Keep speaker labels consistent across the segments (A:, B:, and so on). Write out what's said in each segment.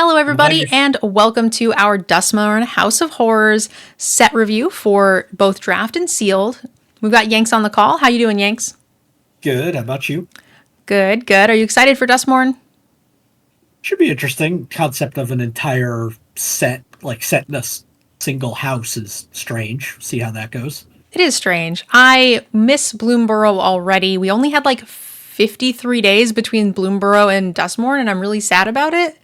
A: Hello, everybody,
B: Reminder.
A: and welcome to our Duskmourn House of Horrors set review for both draft and sealed. We've got Yanks on the call. How you doing, Yanks?
B: Good. How about you?
A: Good, good. Are you excited for Duskmourn?
B: Should be interesting. Concept of an entire set, like set in single house, is strange. See how that goes.
A: It is strange. I miss Bloomborough already. We only had like 53 days between Bloomborough and Duskmourn, and I'm really sad about it.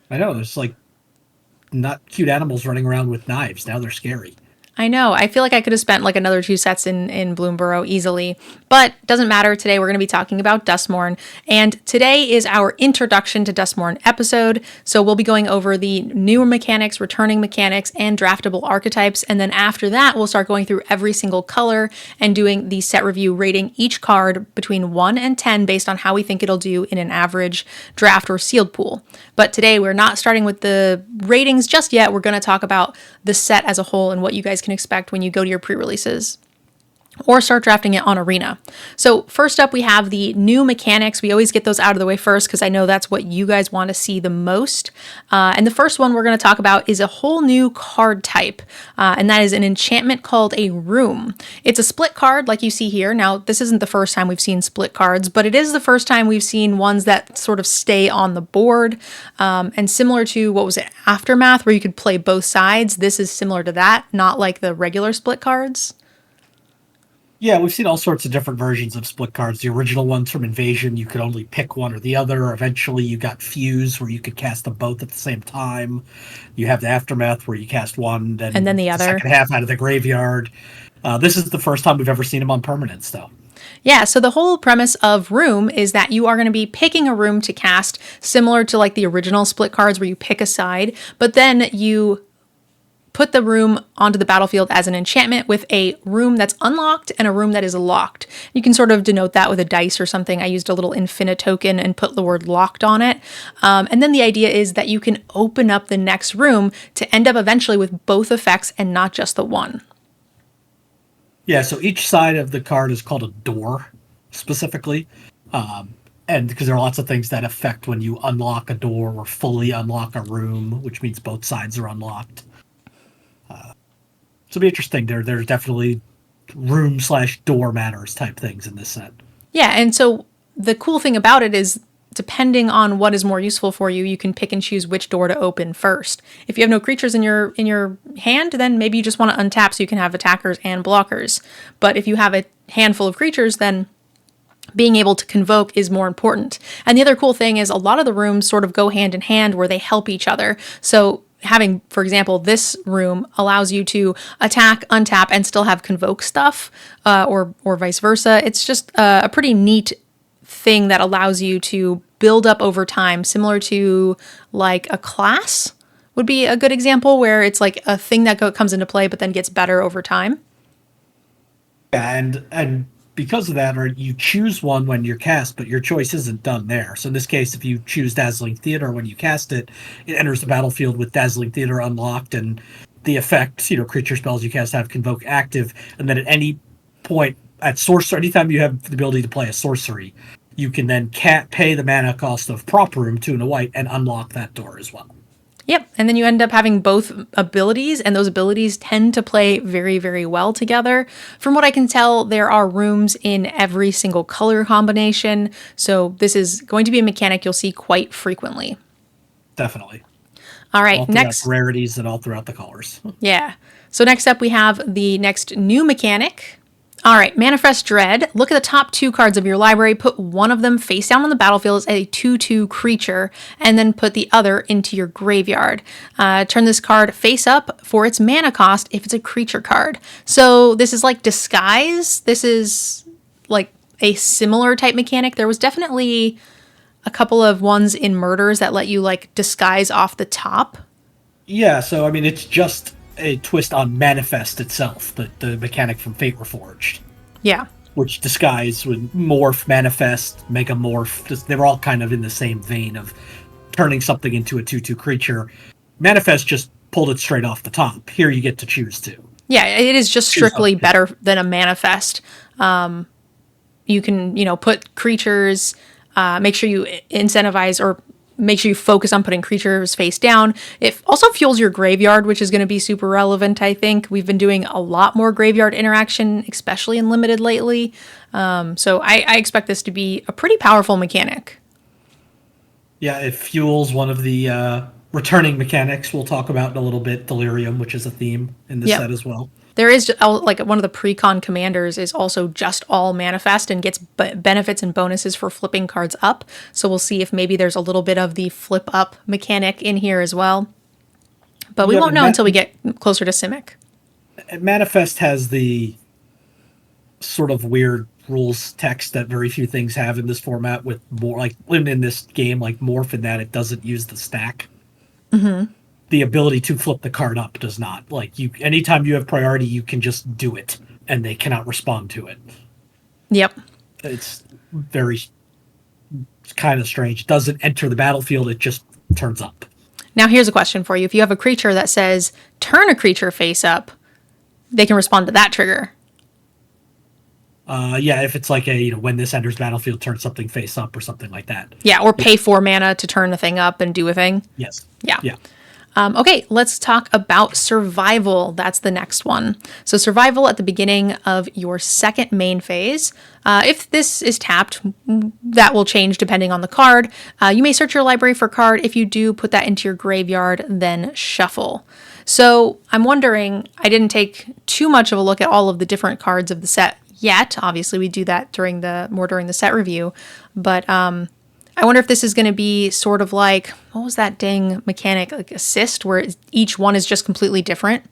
B: I know there's like not cute animals running around with knives. Now they're scary.
A: I know. I feel like I could have spent like another two sets in Bloomborough easily, but doesn't matter. Today we're going to be talking about Duskmourn, and today is our introduction to Duskmourn episode. So we'll be going over the newer mechanics, returning mechanics, and draftable archetypes, and then after that we'll start going through every single color and doing the set review, rating each card between 1 and 10 based on how we think it'll do in an average draft or sealed pool. But today we're not starting with the ratings just yet. We're going to talk about the set as a whole and what you guys can expect when you go to your pre-releases or start drafting it on Arena. So first up, we have the new mechanics. We always get those out of the way first because I know that's what you guys want to see the most. And the first one we're going to talk about is a whole new card type, and that is an enchantment called a Room. It's a split card like you see here. Now, this isn't the first time we've seen split cards, but it is the first time we've seen ones that sort of stay on the board. And similar to, what was it, Aftermath, where you could play both sides, this is similar to that, not like the regular split cards.
B: Yeah, we've seen all sorts of different versions of split cards. The original ones from Invasion, you could only pick one or the other. Eventually, you got Fuse, where you could cast them both at the same time. You have the Aftermath, where you cast one,
A: And then the
B: the
A: other.
B: second half out of the graveyard. This is the first time we've ever seen them on permanence, though.
A: Yeah, so the whole premise of Room is that you are going to be picking a room to cast, similar to like the original split cards where you pick a side, but then you put the room onto the battlefield as an enchantment with a room that's unlocked and a room that is locked. You can sort of denote that with a dice or something. I used a little infinite token and put the word locked on it. And then the idea is that you can open up the next room to end up eventually with both effects and not just the one.
B: Yeah, so each side of the card is called a door, specifically. And because there are lots of things that affect when you unlock a door or fully unlock a room, which means both sides are unlocked. So it'll be interesting. There's definitely room/door matters type things in this set.
A: Yeah, and so the cool thing about it is depending on what is more useful for you, you can pick and choose which door to open first. If you have no creatures in your hand, then maybe you just want to untap so you can have attackers and blockers. But if you have a handful of creatures, then being able to convoke is more important. And the other cool thing is a lot of the rooms sort of go hand in hand where they help each other. So having, for example, this room allows you to attack, untap, and still have convoke stuff, or vice versa. It's just a pretty neat thing that allows you to build up over time, similar to like a class would be a good example, where it's like a thing that comes into play but then gets better over time.
B: Yeah, and because of that, or you choose one when you're cast, but your choice isn't done there. So in this case, if you choose Dazzling Theater when you cast it, it enters the battlefield with Dazzling Theater unlocked, and the effects, creature spells you cast have Convoke active, and then at any point at sorcery, anytime you have the ability to play a sorcery, you can then pay the mana cost of Prop Room 2 and a white and unlock that door as well.
A: Yep, and then you end up having both abilities, and those abilities tend to play very, very well together. From what I can tell, there are rooms in every single color combination, so this is going to be a mechanic you'll see quite frequently.
B: Definitely.
A: All right,
B: All
A: next.
B: rarities and all throughout the colors.
A: Yeah. So next up, we have the next new mechanic. All right, Manifest Dread. Look at the top two cards of your library. Put one of them face down on the battlefield as a 2/2 creature, and then put the other into your graveyard. Turn this card face up for its mana cost if it's a creature card. So this is like Disguise. This is like a similar type mechanic. There was definitely a couple of ones in Murders that let you like disguise off the top.
B: Yeah, so I mean, it's just a twist on Manifest itself, the mechanic from Fate Reforged.
A: Yeah.
B: Which Disguise would morph, Manifest, Megamorph. Just, they were all kind of in the same vein of turning something into a 2/2 creature. Manifest just pulled it straight off the top. Here you get to choose to.
A: Yeah, it is just strictly better than a Manifest. You can, put creatures, make sure you incentivize or make sure you focus on putting creatures face down. It also fuels your graveyard, which is going to be super relevant, I think. We've been doing a lot more graveyard interaction, especially in Limited lately. So I expect this to be a pretty powerful mechanic.
B: Yeah, it fuels one of the returning mechanics we'll talk about in a little bit, Delirium, which is a theme in this set as well.
A: There is, like, one of the pre-con commanders is also just all manifest and gets benefits and bonuses for flipping cards up. So we'll see if maybe there's a little bit of the flip up mechanic in here as well. But we won't know until we get closer to Simic.
B: Manifest has the sort of weird rules text that very few things have in this format, with more, like, in this game, like Morph, in that it doesn't use the stack.
A: Mm-hmm.
B: The ability to flip the card up does not. Like, anytime you have priority, you can just do it, and they cannot respond to it.
A: Yep.
B: It's kind of strange. It doesn't enter the battlefield, it just turns up.
A: Now here's a question for you. If you have a creature that says, turn a creature face up, they can respond to that trigger.
B: Yeah, if it's like when this enters battlefield, turn something face up or something like that.
A: Yeah, or pay 4 mana to turn a thing up and do a thing.
B: Yes.
A: Yeah.
B: Yeah.
A: Okay, let's talk about survival. That's the next one. So survival at the beginning of your second main phase. If this is tapped, that will change depending on the card. You may search your library for a card. If you do, put that into your graveyard, then shuffle. So I'm wondering, I didn't take too much of a look at all of the different cards of the set yet. Obviously, we do that during the set review. But I wonder if this is going to be sort of like, what was that dang mechanic, like assist, where each one is just completely different?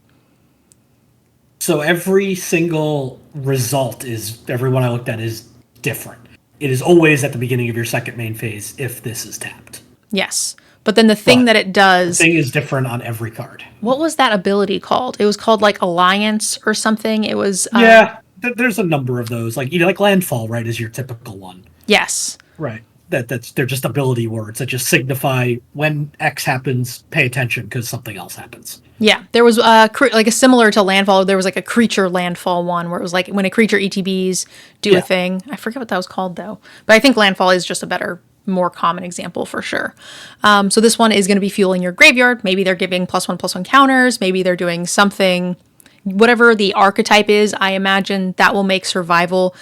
B: So every single result everyone I looked at is different. It is always at the beginning of your second main phase if this is tapped.
A: Yes. But then the thing that it does...
B: The thing is different on every card.
A: What was that ability called? It was called like Alliance or something. It was...
B: yeah, there's a number of those. Like, like Landfall, right, is your typical one.
A: Yes.
B: Right. They're just ability words that just signify when X happens, pay attention because something else happens.
A: Yeah, there was like a similar to Landfall. There was like a creature Landfall one where it was like when a creature ETBs do a thing. I forget what that was called though, but I think Landfall is just a better, more common example for sure. So this one is going to be fueling your graveyard. Maybe they're giving +1/+1 counters. Maybe they're doing something, whatever the archetype is. I imagine that will make survival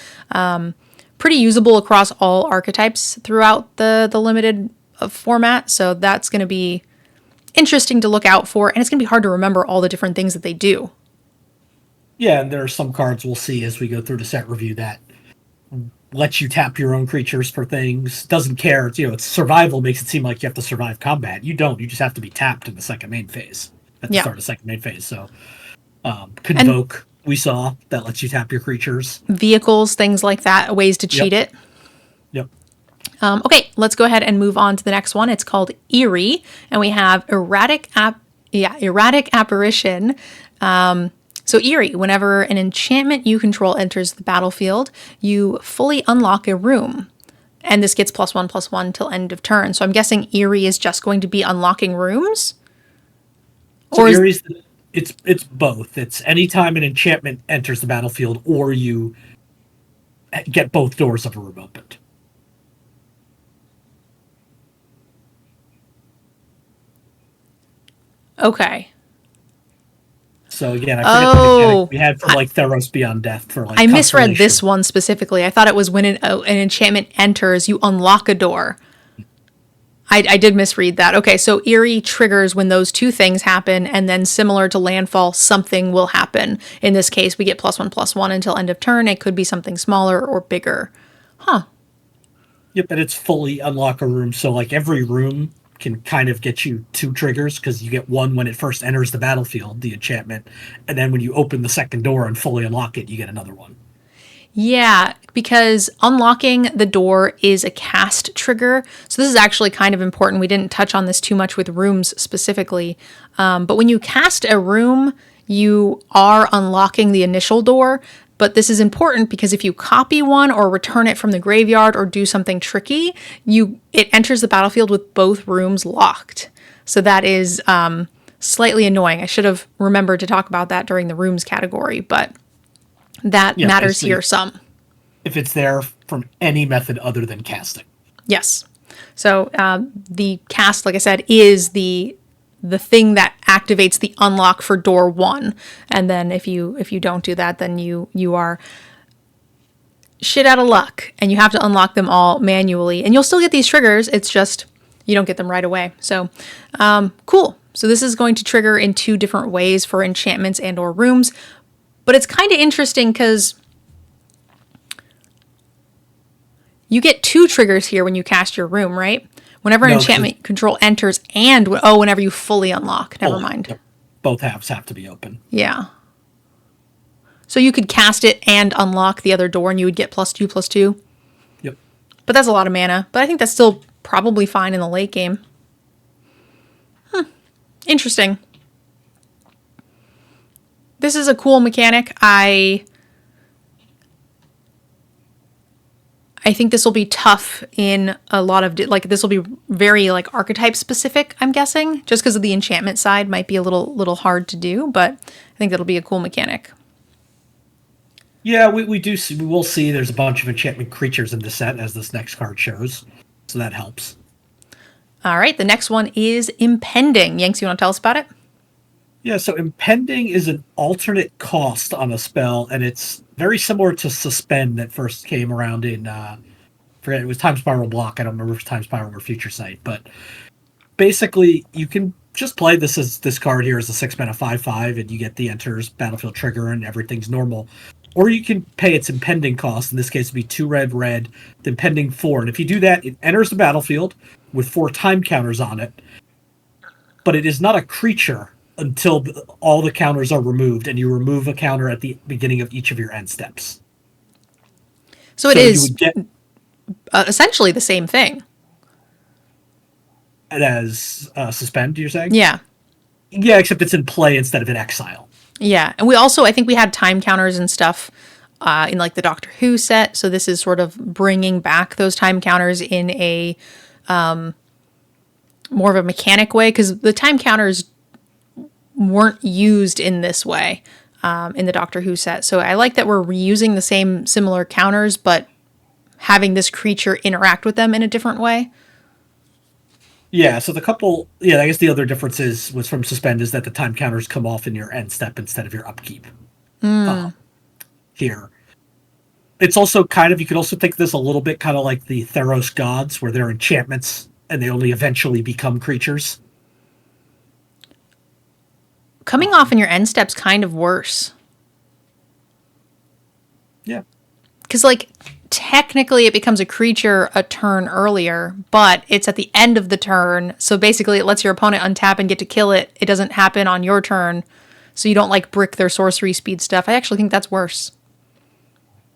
A: pretty usable across all archetypes throughout the limited format. So that's going to be interesting to look out for. And it's going to be hard to remember all the different things that they do.
B: Yeah, and there are some cards we'll see as we go through the set review that lets you tap your own creatures for things. Doesn't care. It's survival, makes it seem like you have to survive combat. You don't. You just have to be tapped in the second main phase. At the start of the second main phase. So Convoke, we saw, that lets you tap your creatures.
A: Vehicles, things like that, ways to cheat it.
B: Yep.
A: Okay, let's go ahead and move on to the next one. It's called Eerie, and we have Erratic Apparition. So Eerie, whenever an enchantment you control enters the battlefield, you fully unlock a room. And this gets +1/+1 till end of turn. So I'm guessing Eerie is just going to be unlocking rooms?
B: So Eerie's... It's both. It's anytime an enchantment enters the battlefield or you get both doors of a room opened.
A: Okay.
B: So again, I forget the mechanic we had for like Theros Beyond Death for like.
A: I misread this one specifically. I thought it was when an enchantment enters, you unlock a door. I did misread that. Okay, so Eerie triggers when those two things happen, and then similar to Landfall, something will happen. In this case, we get +1/+1 until end of turn. It could be something smaller or bigger. Huh.
B: Yep, and it's fully unlock a room. So like every room can kind of get you 2 triggers because you get one when it first enters the battlefield, the enchantment, and then when you open the second door and fully unlock it, you get another one.
A: Yeah, because unlocking the door is a cast trigger. So this is actually kind of important. We didn't touch on this too much with rooms specifically. But when you cast a room, you are unlocking the initial door. But this is important because if you copy one or return it from the graveyard or do something tricky, it enters the battlefield with both rooms locked. So that is slightly annoying. I should have remembered to talk about that during the rooms category, but that matters here some.
B: If it's there from any method other than casting.
A: Yes. So the cast, like I said, is the thing that activates the unlock for door 1. And then if you don't do that, then you are shit out of luck, and you have to unlock them all manually. And you'll still get these triggers. It's just you don't get them right away. So cool. So this is going to trigger in 2 different ways for enchantments and or rooms. But it's kind of interesting because you get 2 triggers here when you cast your room, right? Whenever an enchantment control enters and, whenever you fully unlock. Never mind.
B: Yep. Both halves have to be open.
A: Yeah. So you could cast it and unlock the other door and you would get +2/+2.
B: Yep.
A: But that's a lot of mana. But I think that's still probably fine in the late game. Interesting. This is a cool mechanic. I think this will be tough in a lot of, this will be very, archetype specific, I'm guessing. Just because of the enchantment side might be a little hard to do, but I think that'll be a cool mechanic.
B: Yeah, we will see there's a bunch of enchantment creatures in the set, as this next card shows. So that helps.
A: All right, the next one is Impending. Yanks, you want to tell us about it?
B: Yeah, so Impending is an alternate cost on a spell, and it's very similar to Suspend that first came around in, forget, it was Time Spiral Block. I don't remember if it's Time Spiral or Future Sight, but basically you can just play this card here as a 6-mana 5/5, and you get the enters battlefield trigger, and everything's normal. Or you can pay its Impending cost. In this case, it would be 2 red, the Impending 4. And if you do that, it enters the battlefield with 4 time counters on it. But it is not a creature until all the counters are removed, and you remove a counter at the beginning of each of your end steps.
A: So it is essentially the same thing.
B: As Suspend, you're saying?
A: Yeah.
B: Yeah, except it's in play instead of in exile.
A: Yeah, and we also, I think we had time counters and stuff in the Doctor Who set, so this is sort of bringing back those time counters in a more of a mechanic way, because the time counters weren't used in this way in the Doctor Who set. So I like that we're reusing the similar counters, but having this creature interact with them in a different way.
B: Yeah, so I guess the other difference was from Suspend is that the time counters come off in your end step instead of your upkeep. Here. It's also you could also think of this a little bit kind of like the Theros gods, where they're enchantments and they only eventually become creatures.
A: Coming off in your end step's kind of worse.
B: Yeah.
A: Because, technically it becomes a creature a turn earlier, but it's at the end of the turn, so basically it lets your opponent untap and get to kill it. It doesn't happen on your turn, so you don't, brick their sorcery speed stuff. I actually think that's worse.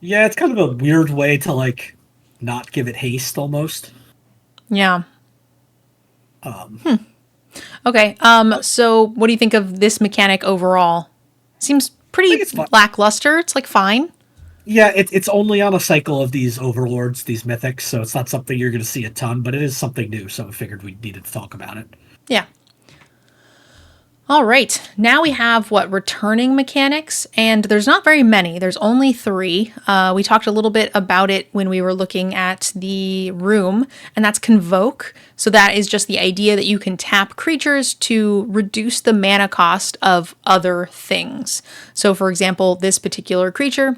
B: Yeah, it's kind of a weird way to, not give it haste, almost.
A: Yeah. Okay, so what do you think of this mechanic overall? Seems pretty lackluster. It's, fine.
B: Yeah, it's only on a cycle of these overlords, these mythics, so it's not something you're going to see a ton, but it is something new, so I figured we needed to talk about it.
A: Yeah. All right, now we have returning mechanics, and there's not very many. There's only 3. We talked a little bit about it when we were looking at the room, and that's Convoke. So that is just the idea that you can tap creatures to reduce the mana cost of other things. So for example, this particular creature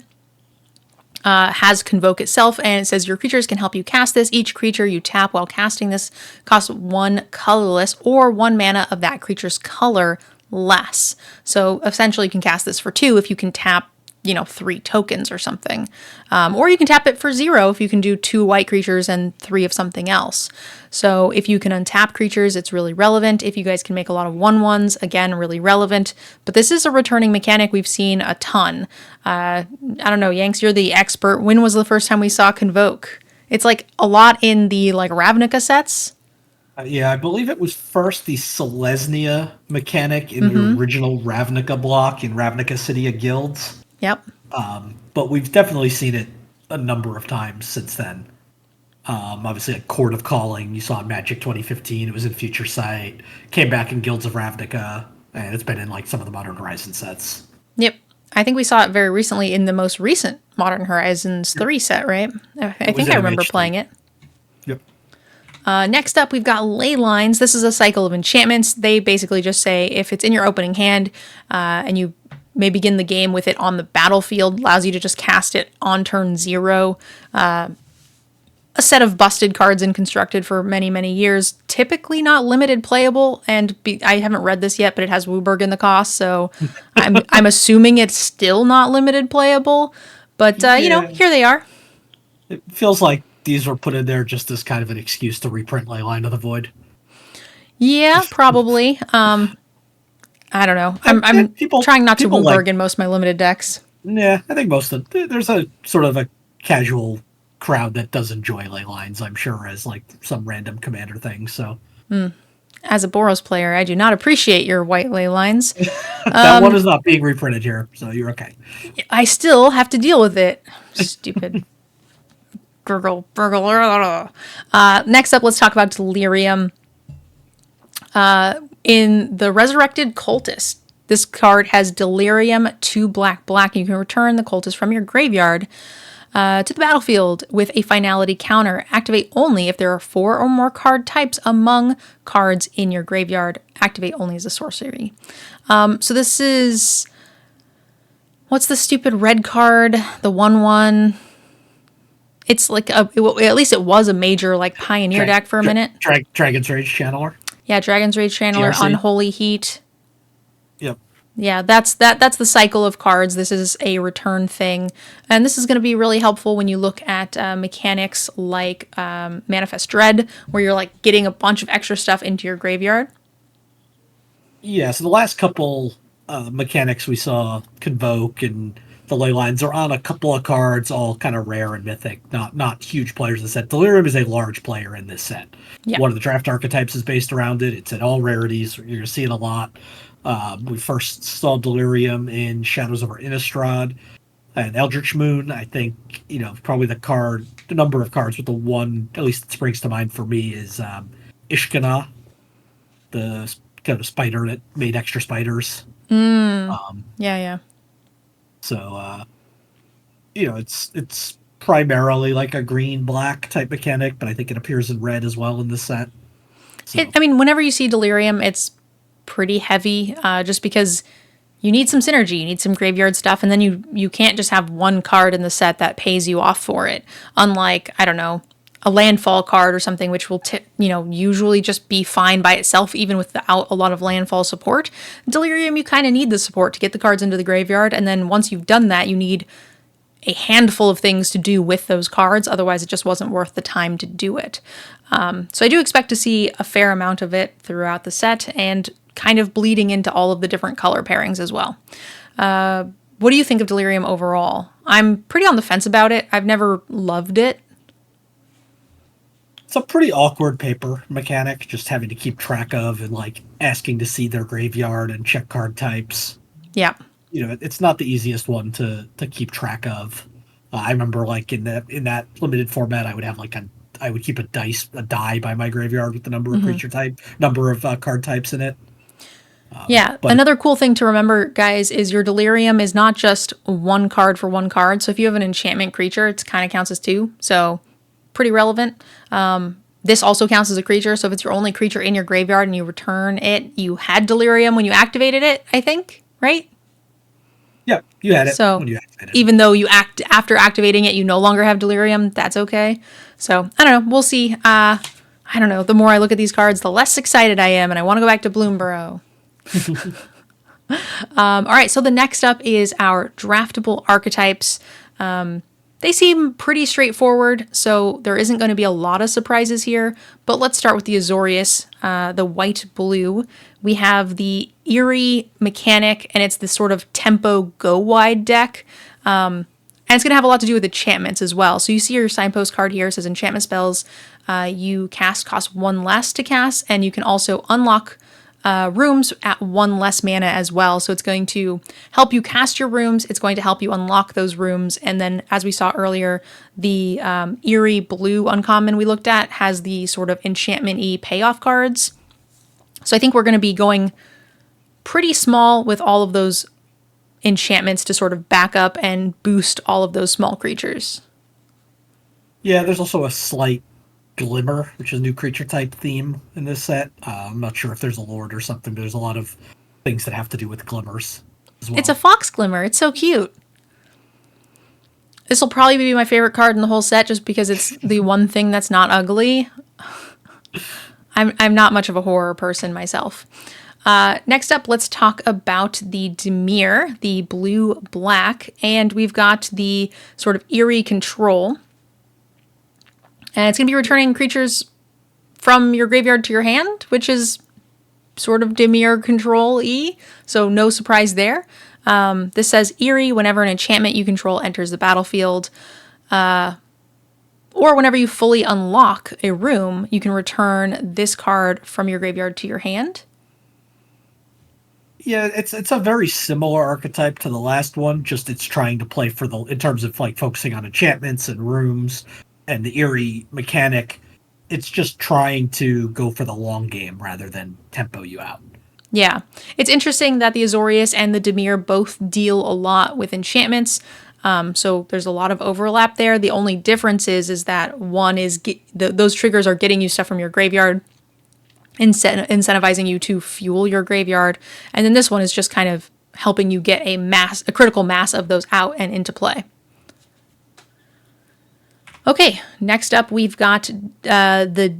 A: has Convoke itself, and it says your creatures can help you cast this. Each creature you tap while casting this costs 1 colorless or 1 mana of that creature's color less. So essentially you can cast this for 2 if you can tap 3 tokens or something. Or you can tap it for 0 if you can do 2 white creatures and 3 of something else. So if you can untap creatures, it's really relevant. If you guys can make a lot of 1/1s, again, really relevant. But this is a returning mechanic we've seen a ton. I don't know, Yanks, you're the expert. When was the first time we saw Convoke? It's a lot in the Ravnica sets.
B: Yeah, I believe it was first the Selesnya mechanic in the original Ravnica block in Ravnica City of Guilds.
A: Yep.
B: But we've definitely seen it a number of times since then. Obviously, at Court of Calling, you saw in Magic 2015. It was in Future Sight. Came back in Guilds of Ravnica, and it's been in some of the Modern Horizon sets.
A: Yep. I think we saw it very recently in the most recent Modern Horizons 3 set, right? I think I remember playing it.
B: Yep.
A: Next up, we've got ley lines. This is a cycle of enchantments. They basically just say if it's in your opening hand and you may begin the game with it on the battlefield, allows you to just cast it on turn 0. A set of busted cards in Constructed for many, many years. Typically not limited playable, and I haven't read this yet, but it has Wooburg in the cost, so I'm assuming it's still not limited playable. But, here they are.
B: It feels like these were put in there just as kind of an excuse to reprint Leyline of the Void.
A: Yeah, probably. I don't know. I'm trying not to Wooburg in most of my limited decks.
B: Yeah, I think there's a sort of a casual crowd that does enjoy ley lines, I'm sure, as like some random commander thing. So
A: as a Boros player, I do not appreciate your white ley lines.
B: That one is not being reprinted here, so you're okay.
A: I still have to deal with it. Stupid gurgle. Next up, let's talk about Delirium. In the Resurrected Cultist, this card has Delirium 2 black. You can return the cultist from your graveyard to the battlefield with a finality counter. Activate only if there are 4 or more card types among cards in your graveyard. Activate only as a sorcery. So this is... What's the stupid red card? The 1/1. It's like at least it was a major like Pioneer deck for a minute.
B: Dragon's Rage Channeler.
A: Yeah, Dragon's Rage Channeler,
B: GRC.
A: Unholy Heat.
B: Yep.
A: Yeah, that's the cycle of cards. This is a return thing. And this is going to be really helpful when you look at mechanics like Manifest Dread, where you're like getting a bunch of extra stuff into your graveyard.
B: Yeah, so the last couple mechanics we saw, Convoke and the ley lines, are on a couple of cards, all kind of rare and mythic, not huge players in the set. Delirium is a large player in this set.
A: Yeah.
B: One of the draft archetypes is based around it. It's at all rarities. You're going to see it a lot. We first saw Delirium in Shadows over Innistrad and Eldritch Moon. I think, probably the number of cards with the one, at least that springs to mind for me, is Ishkana, the kind of spider that made extra spiders.
A: Yeah.
B: So, it's primarily like a green-black type mechanic, but I think it appears in red as well in this set. So.
A: Whenever you see Delirium, it's pretty heavy, just because you need some synergy, you need some graveyard stuff, and then you can't just have one card in the set that pays you off for it. Unlike, I don't know, a landfall card or something, which will usually just be fine by itself, even without a lot of landfall support. Delirium, you kind of need the support to get the cards into the graveyard, and then once you've done that, you need a handful of things to do with those cards. Otherwise, it just wasn't worth the time to do it. So I do expect to see a fair amount of it throughout the set, and kind of bleeding into all of the different color pairings as well. What do you think of Delirium overall? I'm pretty on the fence about it. I've never loved it.
B: It's a pretty awkward paper mechanic, just having to keep track of and like asking to see their graveyard and check card types.
A: Yeah.
B: It's not the easiest one to keep track of. I remember like in that limited format, I would keep a die by my graveyard with the number of number of card types in it.
A: Another cool thing to remember, guys, is your Delirium is not just one card for one card. So if you have an enchantment creature, it kind of counts as 2. So pretty relevant. This also counts as a creature. So if it's your only creature in your graveyard and you return it, you had Delirium when you activated it, I think, right?
B: Yeah, you had it
A: so
B: when you activated it.
A: Even though after activating it, you no longer have Delirium, that's okay. So I don't know. We'll see. I don't know. The more I look at these cards, the less excited I am, and I want to go back to Bloomburrow. All right, so the next up is our draftable archetypes. They seem pretty straightforward, so there isn't going to be a lot of surprises here. But let's start with the Azorius, the white-blue. We have the Eerie mechanic, and it's this sort of tempo go-wide deck. And it's going to have a lot to do with enchantments as well. So you see your signpost card here. It says enchantment spells. You cost 1 less to cast, and you can also unlock rooms at 1 less mana as well. So it's going to help you cast your rooms. It's going to help you unlock those rooms. And then, as we saw earlier, the Eerie blue uncommon we looked at has the sort of enchantment-y payoff cards. So I think we're going to be going pretty small with all of those enchantments to sort of back up and boost all of those small creatures.
B: Yeah, there's also a slight Glimmer, which is a new creature type theme in this set. I'm not sure if there's a lord or something, but there's a lot of things that have to do with glimmers as well.
A: It's a fox glimmer. It's so cute. This will probably be my favorite card in the whole set just because it's the one thing that's not ugly. I'm not much of a horror person myself. Next up, let's talk about the Demir, the blue-black, and we've got the sort of Eerie control. And it's going to be returning creatures from your graveyard to your hand, which is sort of Demir control-y, so no surprise there. This says Eerie whenever an enchantment you control enters the battlefield, or whenever you fully unlock a room, you can return this card from your graveyard to your hand.
B: Yeah, it's a very similar archetype to the last one, just it's trying to play for in terms of like focusing on enchantments and rooms and the Eerie mechanic. It's just trying to go for the long game rather than tempo you out.
A: Yeah, it's interesting that the Azorius and the Demir both deal a lot with enchantments, so there's a lot of overlap there. The only difference is that one is those triggers are getting you stuff from your graveyard, incentivizing you to fuel your graveyard, and then this one is just kind of helping you get a critical mass of those out and into play. Okay, next up we've got the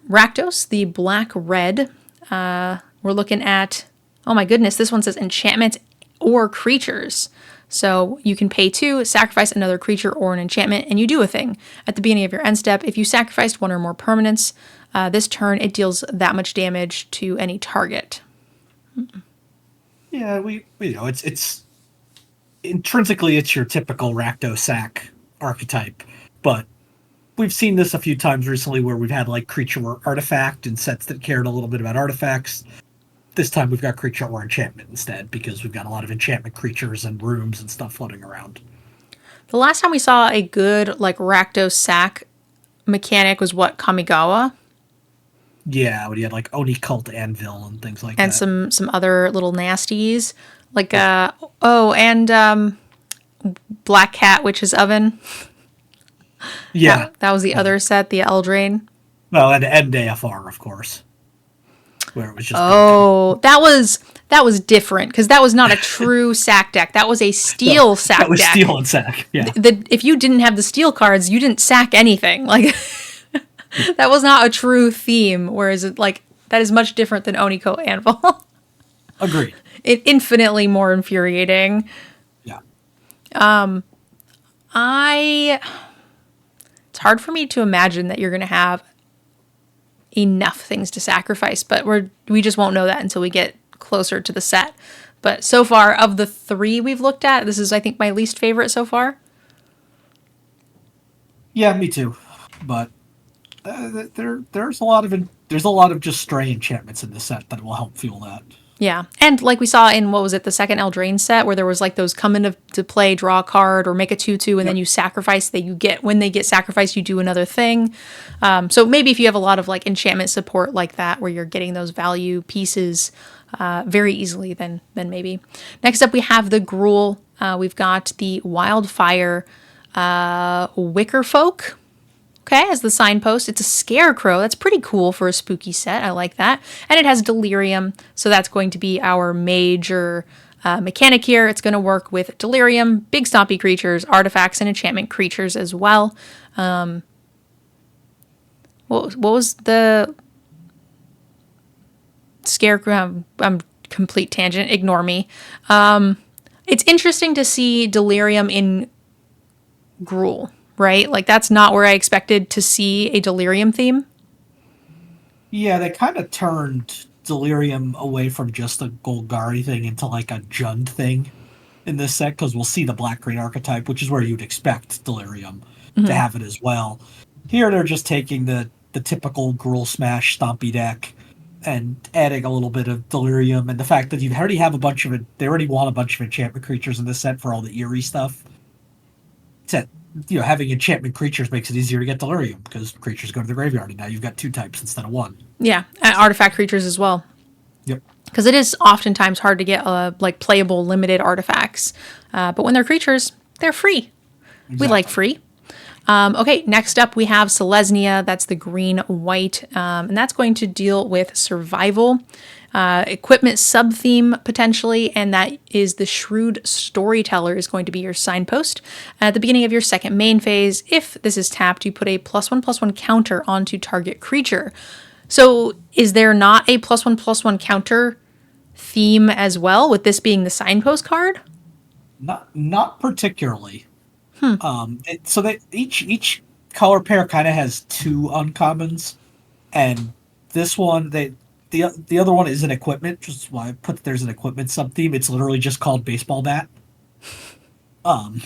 A: Rakdos, the black-red. We're looking at, oh my goodness, this one says enchantment or creatures. So you can pay 2, sacrifice another creature or an enchantment, and you do a thing. At the beginning of your end step, if you sacrificed one or more permanents, this turn it deals that much damage to any target.
B: Yeah, we know it's intrinsically it's your typical Rakdos sack archetype, but we've seen this a few times recently where we've had like creature or artifact in sets that cared a little bit about artifacts. This time we've got creature or enchantment instead because we've got a lot of enchantment creatures and rooms and stuff floating around.
A: The last time we saw a good like Rakdos sack mechanic was what, Kamigawa?
B: Yeah, when you had like Oni Cult Anvil and things like that.
A: And some other little nasties. Like Black Cat Witch's Oven.
B: Yeah.
A: That was the other set, the Eldraine.
B: Well, and AFR, of course. Where it was just
A: that was different because that was not a true sack deck. That was a steel sack deck.
B: That was steel and sack. Yeah.
A: If you didn't have the steel cards, you didn't sack anything. Like that was not a true theme. Whereas that is much different than Oniko Anvil.
B: Agreed.
A: Infinitely more infuriating.
B: Yeah.
A: It's hard for me to imagine that you're going to have enough things to sacrifice, but we just won't know that until we get closer to the set. But so far, of the 3 we've looked at, this is, I think, my least favorite so far.
B: Yeah, me too. But there's a lot of just stray enchantments in this set that will help fuel that.
A: Yeah, and like we saw in, what was it, the second Eldraine set, where there was like those come into play, draw a card, or make a 2/2, and then you sacrifice, when they get sacrificed, you do another thing. So maybe if you have a lot of like enchantment support like that, where you're getting those value pieces very easily, then maybe. Next up, we have the Gruul. We've got the Wildfire Wicker Folk. Okay, as the signpost. It's a scarecrow. That's pretty cool for a spooky set. I like that. And it has Delirium, so that's going to be our major mechanic here. It's going to work with Delirium, big stompy creatures, artifacts, and enchantment creatures as well. What was the scarecrow? I'm complete tangent. Ignore me. It's interesting to see Delirium in Gruul. Right? Like, that's not where I expected to see a Delirium theme.
B: Yeah, they kind of turned Delirium away from just a Golgari thing into, like, a Jund thing in this set, because we'll see the black-green archetype, which is where you'd expect Delirium to have it as well. Here, they're just taking the typical Gruul Smash Stompy deck and adding a little bit of Delirium, and the fact that you already have they already want a bunch of enchantment creatures in this set for all the Eerie stuff. Set. Having enchantment creatures makes it easier to get Delirium because creatures go to the graveyard, and now you've got 2 types instead of 1.
A: Yeah, and artifact creatures as well.
B: Yep.
A: Because it is oftentimes hard to get playable limited artifacts, but when they're creatures, they're free. Exactly. We like free. Okay, next up we have Selesnya. That's the green-white, and that's going to deal with survival, equipment sub-theme potentially, and that is the Shrewd Storyteller is going to be your signpost. At the beginning of your second main phase, if this is tapped, you put a +1/+1 counter onto target creature. So is there not a +1/+1 counter theme as well, with this being the signpost card?
B: Not particularly. So that each color pair kind of has two uncommons, and this one the other one is an equipment, which is why I put there's an equipment sub theme. It's literally just called baseball bat. And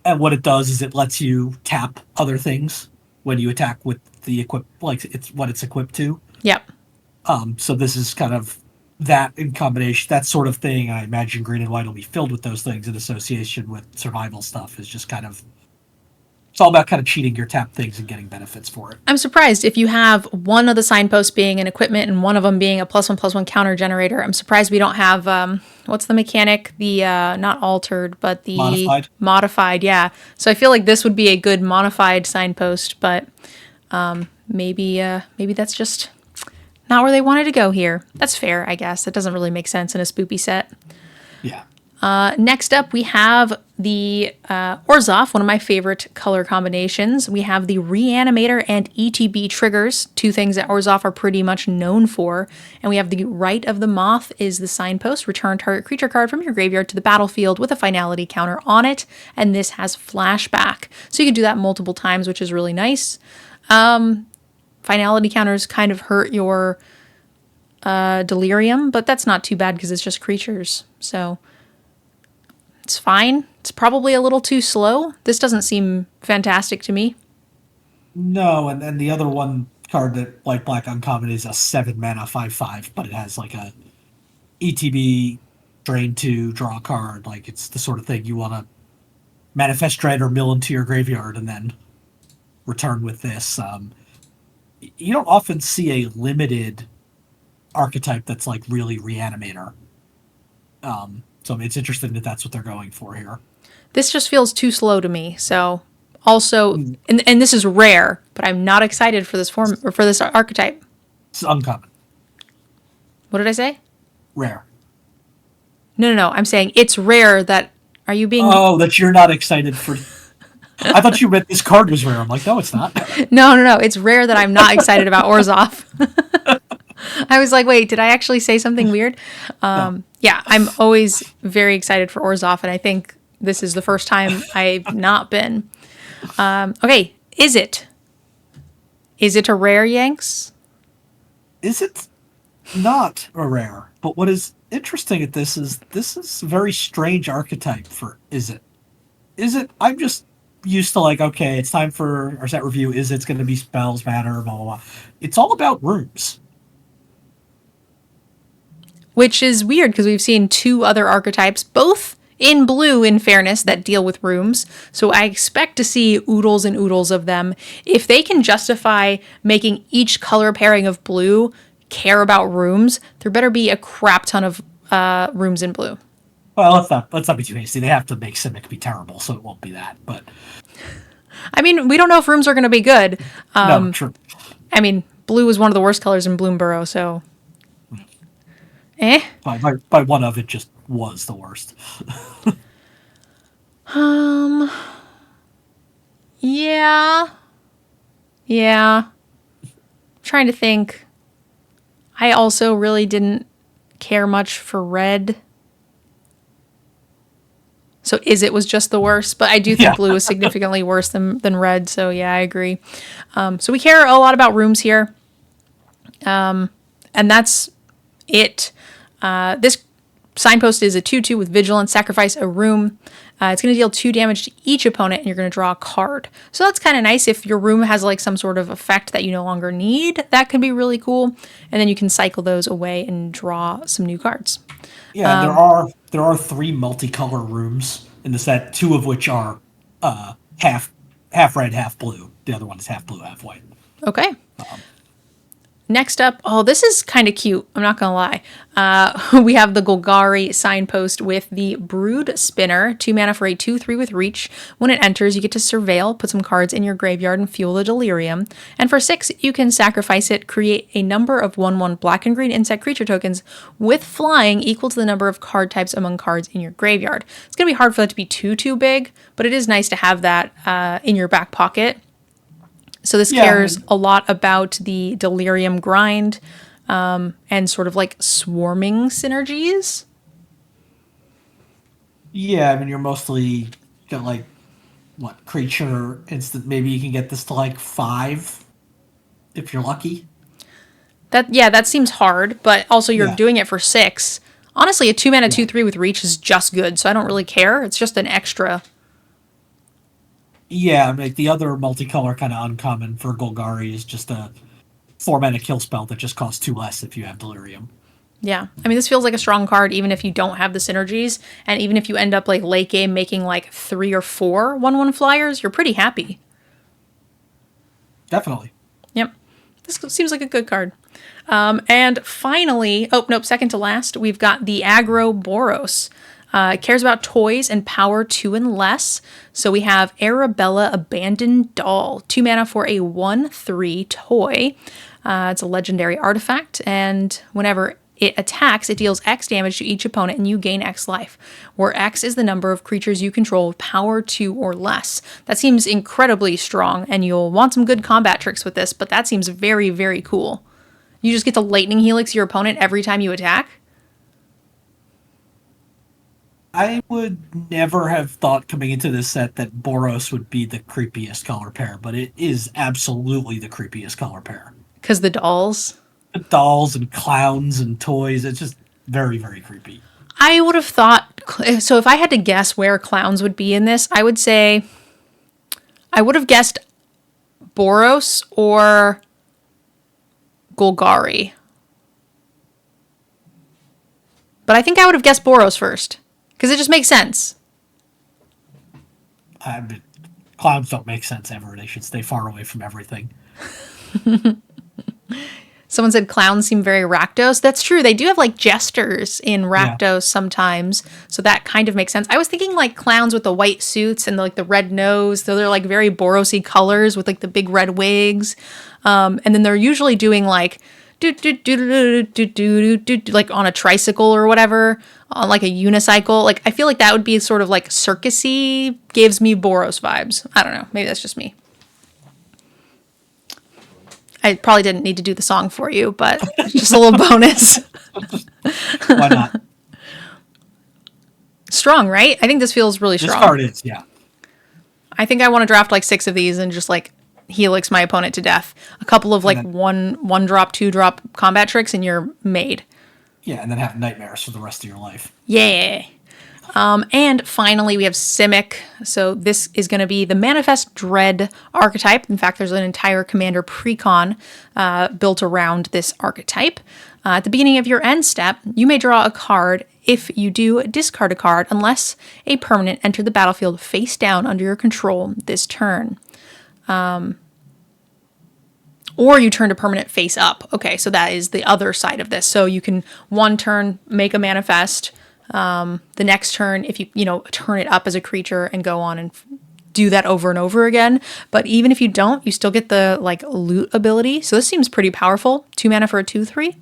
B: what it does is it lets you tap other things when you attack with the like it's what it's equipped to.
A: Yep.
B: So this is kind of that in combination, that sort of thing. I imagine green and white will be filled with those things in association with survival stuff. Is just kind of it's all about kind of cheating your tap things and getting benefits for it.
A: I'm surprised if you have one of the signposts being an equipment and one of them being a +1/+1 counter generator. I'm surprised we don't have what's the mechanic? The not altered, but the modified. Yeah. So I feel like this would be a good modified signpost, but maybe that's just not where they wanted to go here. That's fair, I guess. That doesn't really make sense in a spoopy set.
B: Yeah.
A: Next up, we have the Orzoff, one of my favorite color combinations. We have the Reanimator and ETB triggers, two things that Orzoff are pretty much known for. And we have the Rite of the Moth is the signpost. Return target creature card from your graveyard to the battlefield with a finality counter on it. And this has flashback. So you can do that multiple times, which is really nice. Finality counters kind of hurt your Delirium, but that's not too bad because it's just creatures. So it's fine. It's probably a little too slow. This doesn't seem fantastic to me.
B: No, and then the other one card that like black uncommon is a 7 mana 5/5, but it has like a ETB drain 2 draw card. Like it's the sort of thing you want to manifest dread or mill into your graveyard and then return with this. You don't often see a limited archetype that's like really Reanimator. So it's interesting that that's what they're going for here.
A: This just feels too slow to me. So also, and this is rare, but I'm not excited for this form or for this archetype.
B: It's uncommon.
A: What did I say?
B: Rare.
A: No. I'm saying it's rare that. Are you being?
B: Oh, that you're not excited for. I thought you meant this card was rare. I'm like, no, it's not.
A: No. It's rare that I'm not excited about Orzoff. I was like, wait, did I actually say something weird?
B: No.
A: Yeah, I'm always very excited for Orzoff, and I think this is the first time I've not been. Okay, is it? Is it a rare, Yanks?
B: Is it not a rare? But what is interesting at this is a very strange archetype for is it? Is it? I'm just used to like, okay, it's time for our set review. Is it's going to be spells, matter, blah, blah, blah. It's all about rooms.
A: Which is weird because we've seen two other archetypes, both in blue, in fairness, that deal with rooms. So I expect to see oodles and oodles of them. If they can justify making each color pairing of blue care about rooms, there better be a crap ton of rooms in blue.
B: Well, let's not be too hasty. They have to make Simic be terrible, so it won't be that. But
A: I mean, we don't know if rooms are going to be good.
B: No, true.
A: I mean, blue is one of the worst colors in Bloomburrow, so.
B: By one of it just was the worst.
A: Yeah. Trying to think. I also really didn't care much for red. So it was just the worst, but I do think blue is significantly worse than red. So yeah, I agree. So we care a lot about rooms here. And that's it. This signpost is a 2/2 with Vigilance. Sacrifice a room. It's going to deal 2 damage to each opponent, and you're going to draw a card. So that's kind of nice. If your room has like some sort of effect that you no longer need, that could be really cool. And then you can cycle those away and draw some new cards.
B: Yeah, there are 3 multicolor rooms in the set, 2 of which are half red, half blue. The other one is half blue, half white.
A: Okay. Next up, oh, this is kind of cute. I'm not going to lie. We have the Golgari signpost with the Brood Spinner, 2 mana for a 2/3 with reach. When it enters, you get to surveil, put some cards in your graveyard, and fuel the Delirium. And for 6, you can sacrifice it, create a number of 1/1 black and green insect creature tokens with flying equal to the number of card types among cards in your graveyard. It's going to be hard for that to be too big, but it is nice to have that in your back pocket. So this cares a lot about the Delirium grind and sort of like swarming synergies.
B: Yeah, I mean, you're mostly got like, what, creature instant. Maybe you can get this to like 5 if you're lucky.
A: That seems hard, but also you're doing it for 6. Honestly, a 2 mana 2/3 with reach is just good, so I don't really care. It's just an extra.
B: Yeah, like the other multicolor kind of uncommon for Golgari is just a 4 mana kill spell that just costs 2 less if you have Delirium.
A: Yeah, I mean, this feels like a strong card even if you don't have the synergies, and even if you end up like late game making like 3 or 4 1/1 flyers, you're pretty happy.
B: Definitely.
A: Yep, this seems like a good card. And finally, oh nope, second to last, we've got the aggro Boros. It cares about toys and power 2 and less. So we have Arabella Abandoned Doll, 2 mana for a 1/3 toy. It's a legendary artifact, and whenever it attacks, it deals X damage to each opponent and you gain X life, where X is the number of creatures you control with power 2 or less. That seems incredibly strong, and you'll want some good combat tricks with this, but that seems very, very cool. You just get to lightning helix your opponent every time you attack.
B: I would never have thought coming into this set that Boros would be the creepiest color pair, but it is absolutely the creepiest color pair.
A: Because the dolls?
B: The dolls and clowns and toys, it's just very, very creepy.
A: I would have thought, so if I had to guess where clowns would be in this, I would say, I would have guessed Boros or Golgari. But I think I would have guessed Boros first. Because it just makes sense.
B: Clowns don't make sense ever. They should stay far away from everything.
A: Someone said clowns seem very Rakdos. That's true. They do have like jesters in Rakdos sometimes. So that kind of makes sense. I was thinking like clowns with the white suits and like the red nose. So they're like very Boros-y colors with like the big red wigs. And then they're usually doing like like on a tricycle or whatever, on like a unicycle. Like I feel like that would be sort of like circusy, gives me Boros vibes. I don't know, maybe that's just me. I probably didn't need to do the song for you, but just a little bonus.
B: Why not?
A: Strong, right? I think this feels really strong.
B: This card is, yeah.
A: I think I want to draft like 6 of these and just like helix my opponent to death. A couple of like one drop, 2 drop combat tricks, and you're made.
B: Yeah, and then have nightmares for the rest of your life.
A: Yeah. And finally, we have Simic. So this is going to be the Manifest Dread archetype. In fact, there's an entire commander precon built around this archetype. At the beginning of your end step, you may draw a card. If you do, discard a card unless a permanent entered the battlefield face down under your control this turn. Or you turned a permanent face up. Okay, so that is the other side of this. So you can one turn make a manifest. The next turn, if you turn it up as a creature and go on and do that over and over again. But even if you don't, you still get the like loot ability. So this seems pretty powerful. 2 mana for a 2/3.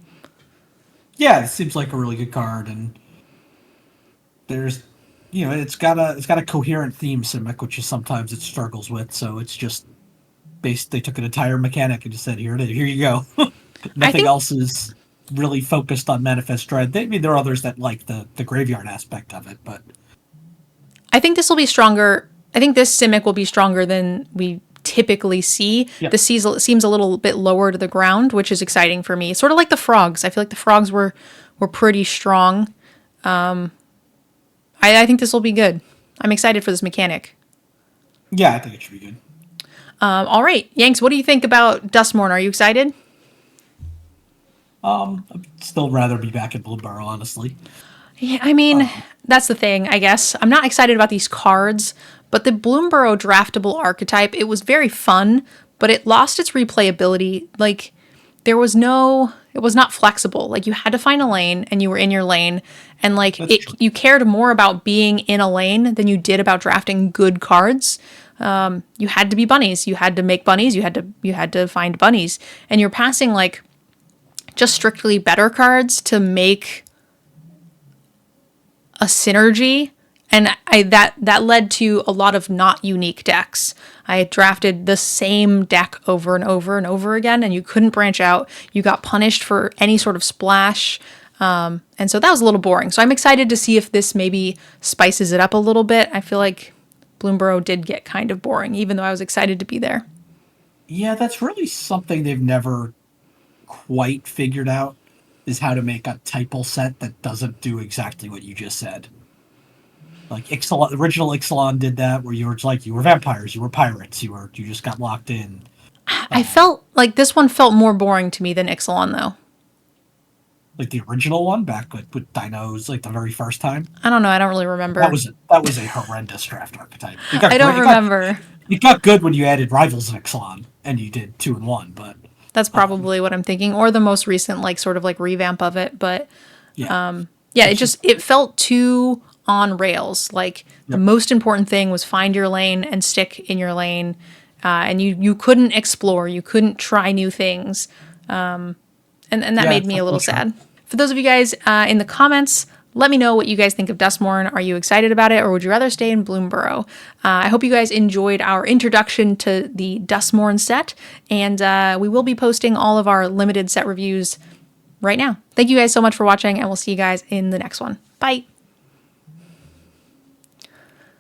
B: Yeah, it seems like a really good card, and there's it's got a coherent theme, Simic, which is sometimes it struggles with. So it's just they took an entire mechanic and just said, here you go. Nothing else is really focused on Manifest Dread. There are others that like the graveyard aspect of it, but
A: I think this will be stronger. I think this Simic will be stronger than we typically see.
B: Yep.
A: This seems a little bit lower to the ground, which is exciting for me. Sort of like the frogs. I feel like the frogs were pretty strong. I think this will be good. I'm excited for this mechanic.
B: Yeah, I think it should be good.
A: All right, Yanks, what do you think about Duskmourn? Are you excited?
B: I'd still rather be back at Bloomburrow, honestly.
A: Yeah, I mean, that's the thing, I guess. I'm not excited about these cards, but the Bloomburrow draftable archetype, it was very fun, but it lost its replayability. Like, there was no, it was not flexible. Like you had to find a lane and you were in your lane, and like you cared more about being in a lane than you did about drafting good cards. You had to be bunnies. You had to make bunnies. You had to find bunnies, and you're passing like just strictly better cards to make a synergy. And that led to a lot of not unique decks. I drafted the same deck over and over and over again, and you couldn't branch out. You got punished for any sort of splash. And so that was a little boring. So I'm excited to see if this maybe spices it up a little bit. I feel like Bloomburrow did get kind of boring, even though I was excited to be there.
B: Yeah, that's really something they've never quite figured out, is how to make a typal set that doesn't do exactly what you just said. Like Ixalan, original Ixalan did that, where you were vampires, you were pirates, you just got locked in.
A: I felt like this one felt more boring to me than Ixalan, though.
B: Like the original one back with dinos, like the very first time.
A: I don't know. I don't really remember.
B: That was a horrendous draft archetype.
A: I don't remember.
B: It got good when you added Rivals of Ixalan and you did 2 and 1, but
A: that's probably what I'm thinking, or the most recent like sort of like revamp of it. But it felt too on rails. Like the most important thing was find your lane and stick in your lane, and you couldn't explore, you couldn't try new things, and that made me a little sad. For those of you guys in the comments, let me know what you guys think of Duskmourn. Are you excited about it, or would you rather stay in Bloomburrow? I hope you guys enjoyed our introduction to the Duskmourn set, and we will be posting all of our limited set reviews right now. Thank you guys so much for watching, and we'll see you guys in the next one. Bye!